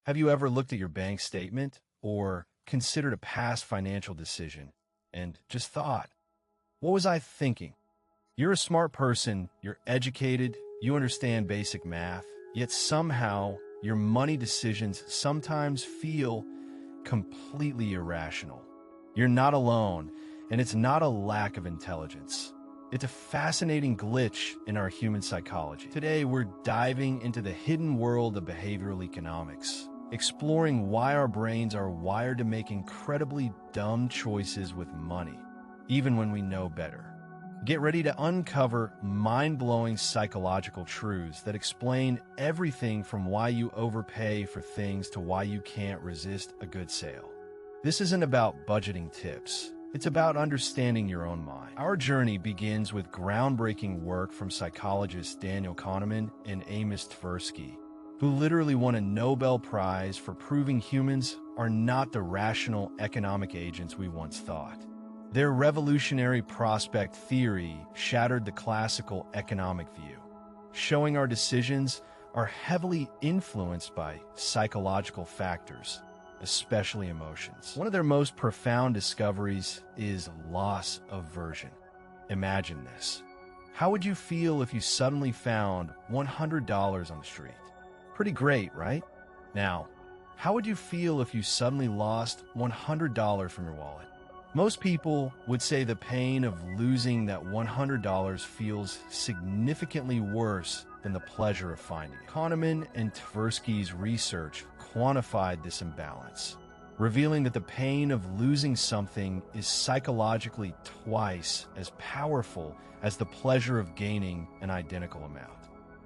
Have you ever looked at your bank statement or considered a past financial decision and just thought, what was I thinking? You're a smart person, you're educated, you understand basic math, yet somehow your money decisions sometimes feel completely irrational. You're not alone, and it's not a lack of intelligence. It's a fascinating glitch in our human psychology. Today, we're diving into the hidden world of behavioral economics, exploring why our brains are wired to make incredibly dumb choices with money, even when we know better. Get ready to uncover mind-blowing psychological truths that explain everything from why you overpay for things to why you can't resist a good sale. This isn't about budgeting tips. It's about understanding your own mind. Our journey begins with groundbreaking work from psychologists Daniel Kahneman and Amos Tversky, who literally won a Nobel Prize for proving humans are not the rational economic agents we once thought. Their revolutionary prospect theory shattered the classical economic view, showing our decisions are heavily influenced by psychological factors, especially emotions. One of their most profound discoveries is loss aversion. Imagine this. How would you feel if you suddenly found $100 on the street? Pretty great, right? Now, how would you feel if you suddenly lost $100 from your wallet? Most people would say the pain of losing that $100 feels significantly worse than the pleasure of finding it. Kahneman and Tversky's research quantified this imbalance, revealing that the pain of losing something is psychologically twice as powerful as the pleasure of gaining an identical amount.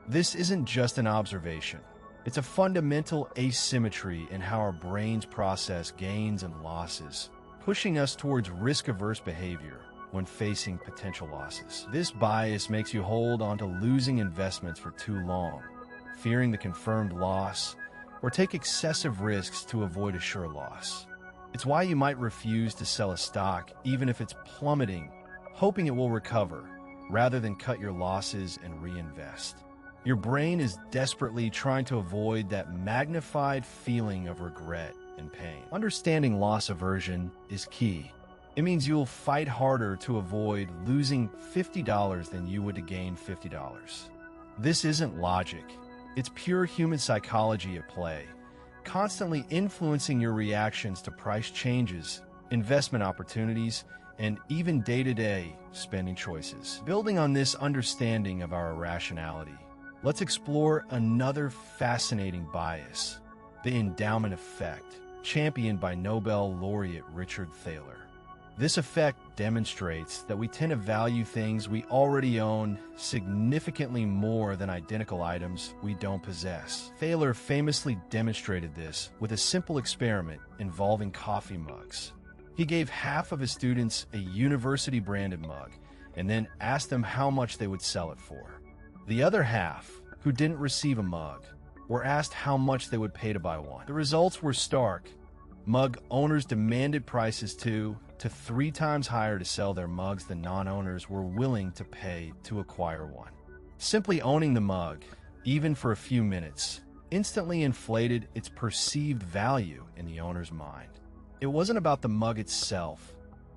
This isn't just an observation. It's a fundamental asymmetry in how our brains process gains and losses, pushing us towards risk-averse behavior when facing potential losses. This bias makes you hold on to losing investments for too long, fearing the confirmed loss, or take excessive risks to avoid a sure loss. It's why you might refuse to sell a stock even if it's plummeting, hoping it will recover, rather than cut your losses and reinvest. Your brain is desperately trying to avoid that magnified feeling of regret and pain. Understanding loss aversion is key. It means you'll fight harder to avoid losing $50 than you would to gain $50. This isn't logic. It's pure human psychology at play, constantly influencing your reactions to price changes, investment opportunities, and even day-to-day spending choices. Building on this understanding of our irrationality, let's explore another fascinating bias, the endowment effect, championed by Nobel laureate Richard Thaler. This effect demonstrates that we tend to value things we already own significantly more than identical items we don't possess. Thaler famously demonstrated this with a simple experiment involving coffee mugs. He gave half of his students a university-branded mug and then asked them how much they would sell it for. The other half, who didn't receive a mug, were asked how much they would pay to buy one. The results were stark. Mug owners demanded prices 2 to 3 times higher to sell their mugs than non-owners were willing to pay to acquire one. Simply owning the mug, even for a few minutes, instantly inflated its perceived value in the owner's mind. It wasn't about the mug itself.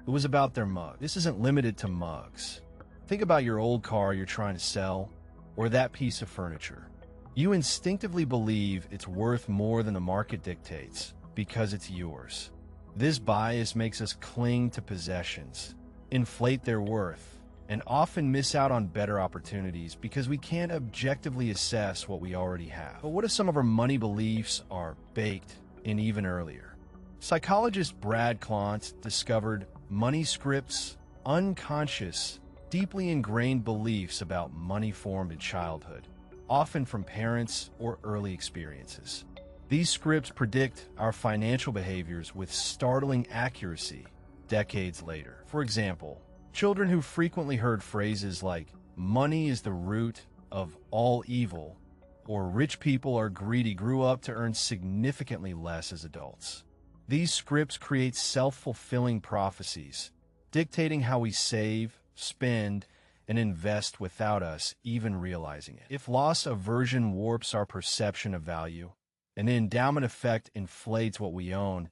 It was about their mug. This isn't limited to mugs. Think about your old car you're trying to sell, or that piece of furniture. You instinctively believe it's worth more than the market dictates because it's yours. This bias makes us cling to possessions, inflate their worth, and often miss out on better opportunities because we can't objectively assess what we already have. But what if some of our money beliefs are baked in even earlier? Psychologist Brad Klontz discovered money scripts, unconscious, deeply ingrained beliefs about money formed in childhood, often from parents or early experiences. These scripts predict our financial behaviors with startling accuracy decades later. For example, children who frequently heard phrases like, "money is the root of all evil," or "rich people are greedy," grew up to earn significantly less as adults. These scripts create self-fulfilling prophecies, dictating how we save, spend, and invest without us even realizing it. If loss aversion warps our perception of value, and the endowment effect inflates what we own.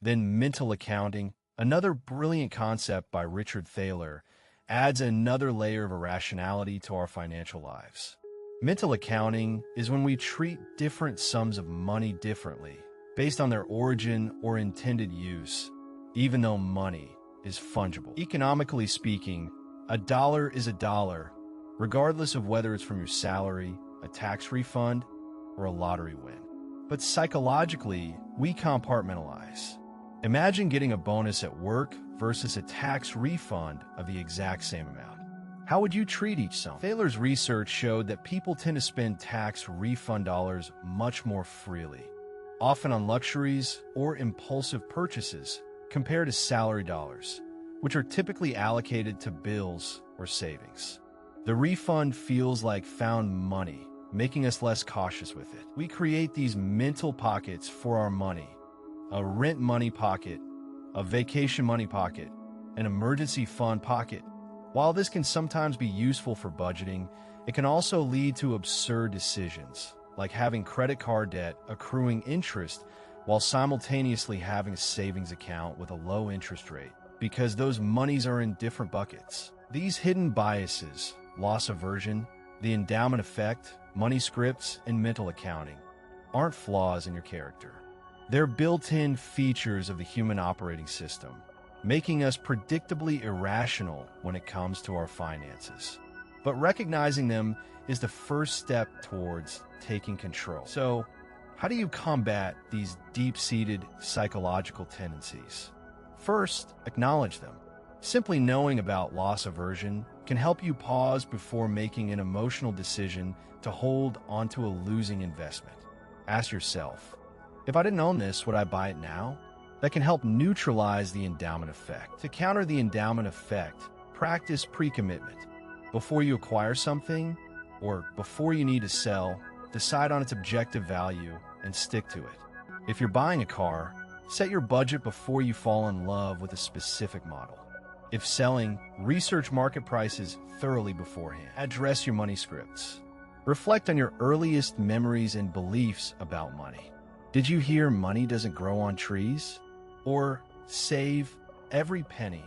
Then mental accounting, another brilliant concept by Richard Thaler, adds another layer of irrationality to our financial lives. Mental accounting is when we treat different sums of money differently, based on their origin or intended use, even though money is fungible. Economically speaking, a dollar is a dollar, regardless of whether it's from your salary, a tax refund, or a lottery win. But psychologically, we compartmentalize. Imagine getting a bonus at work versus a tax refund of the exact same amount. How would you treat each sum? Thaler's research showed that people tend to spend tax refund dollars much more freely, often on luxuries or impulsive purchases, compared to salary dollars, which are typically allocated to bills or savings. The refund feels like found money, making us less cautious with it. We create these mental pockets for our money: a rent money pocket, a vacation money pocket, an emergency fund pocket. While this can sometimes be useful for budgeting, it can also lead to absurd decisions, like having credit card debt accruing interest while simultaneously having a savings account with a low interest rate, because those monies are in different buckets. These hidden biases, loss aversion, the endowment effect, money scripts, and mental accounting, aren't flaws in your character. They're built-in features of the human operating system, making us predictably irrational when it comes to our finances. But recognizing them is the first step towards taking control. So, how do you combat these deep-seated psychological tendencies? First, acknowledge them. Simply knowing about loss aversion can help you pause before making an emotional decision to hold onto a losing investment. Ask yourself, if I didn't own this, would I buy it now? That can help neutralize the endowment effect. To counter the endowment effect, practice pre-commitment. Before you acquire something, or before you need to sell, decide on its objective value and stick to it. If you're buying a car, set your budget before you fall in love with a specific model. If selling, research market prices thoroughly beforehand. Address your money scripts. Reflect on your earliest memories and beliefs about money. Did you hear money doesn't grow on trees? Or save every penny?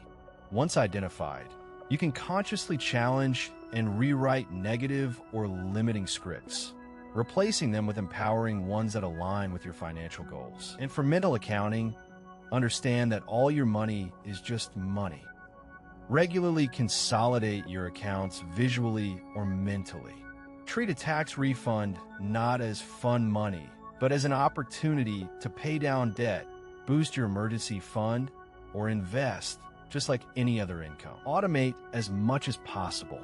Once identified, you can consciously challenge and rewrite negative or limiting scripts, replacing them with empowering ones that align with your financial goals. And for mental accounting, understand that all your money is just money. Regularly consolidate your accounts visually or mentally. Treat a tax refund not as fun money, but as an opportunity to pay down debt, boost your emergency fund, or invest, just like any other income. Automate as much as possible.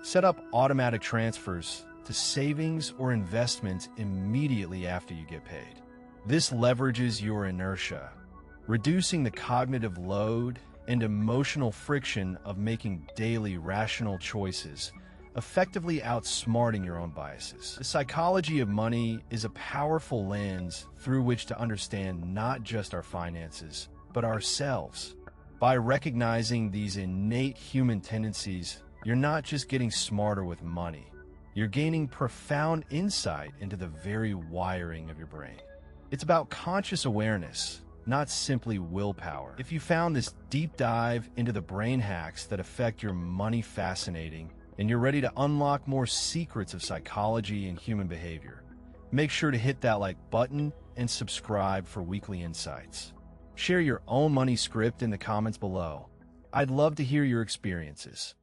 Set up automatic transfers to savings or investments immediately after you get paid. This leverages your inertia, reducing the cognitive load and emotional friction of making daily rational choices, effectively outsmarting your own biases. The psychology of money is a powerful lens through which to understand not just our finances, but ourselves. By recognizing these innate human tendencies, you're not just getting smarter with money, you're gaining profound insight into the very wiring of your brain. It's about conscious awareness, not simply willpower. If you found this deep dive into the brain hacks that affect your money fascinating, and you're ready to unlock more secrets of psychology and human behavior, make sure to hit that like button and subscribe for weekly insights. Share your own money script in the comments below. I'd love to hear your experiences.